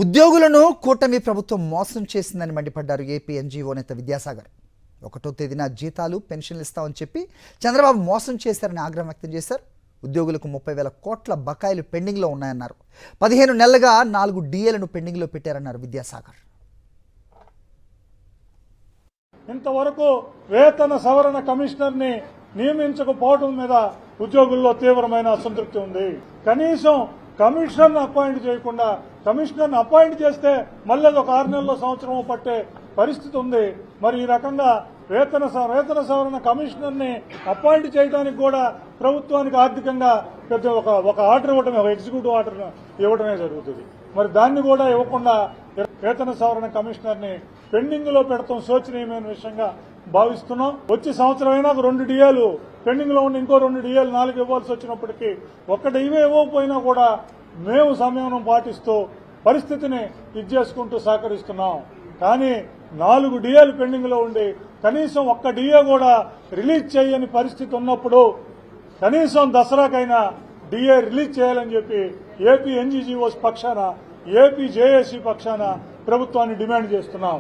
ఉద్యోగులను కూటమి ప్రభుత్వం మోసం చేసిందని మండిపడ్డారు ఏపీ ఎన్జీఓ నేత విద్యాసాగర్. 1వ తేదీన జీతాలు పెన్షన్లు ఇస్తామని చెప్పి చంద్రబాబు మోసం చేశారని ఆగ్రహం వ్యక్తం చేశారు. ఉద్యోగులకు 30,000 కోట్ల బకాయిలు పెండింగ్లో ఉన్నాయన్నారు. 15 నెలలుగా 4 డిఏలను పెండింగ్లో పెట్టారన్నారు విద్యాసాగర్. ఇంతవరకు వేతన సవరణ కమిషనర్ని నియమించకపోవడం మీద ఉద్యోగుల్లో తీవ్రమైన అసంతృప్తి ఉంది. కనీసం కమిషనర్ను అపాయింట్ చేయకుండా కమిషనర్ని అపాయింట్ చేస్తే మళ్ళీ ఒక 6 నెలల సంవత్సరం పట్టే పరిస్థితి ఉంది. మరి ఈ రకంగా వేతన సవరణ కమిషనర్ని అపాయింట్ చేయడానికి కూడా ప్రభుత్వానికి ఆర్థికంగా పెద్ద ఒక ఆర్డర్ ఇవ్వడమే, ఒక ఎగ్జిక్యూటివ్ ఆర్డర్ ఇవ్వడమే జరుగుతుంది. మరి దాన్ని కూడా ఇవ్వకుండా వేతన సవరణ కమిషనర్ని పెండింగ్ లో పెడతాం శోచనీయమైన విషయంగా భావిస్తున్నాం. వచ్చే సంవత్సరమైనా 2 డిఏలు పెండింగ్ లో ఉండి ఇంకో 2 డిఏలు 4 ఇవ్వాల్సి వచ్చినప్పటికీ ఒక్కటి ఇవ్వకపోయినా కూడా మేము సంయమనం పాటిస్తూ పరిస్థితిని చేసుకుంటూ సహకరిస్తున్నాం. కానీ 4 డిఏలు పెండింగ్ లో ఉండి కనీసం ఒక్క డిఏ కూడా రిలీజ్ చేయని పరిస్థితి ఉన్నప్పుడు కనీసం దసరాకైనా డిఏ రిలీజ్ చేయాలని చెప్పి ఏపీ ఎన్జీఓస్ పక్షాన, ఏపీ జేఏసీ పక్షాన ప్రభుత్వాన్ని డిమాండ్ చేస్తున్నాం.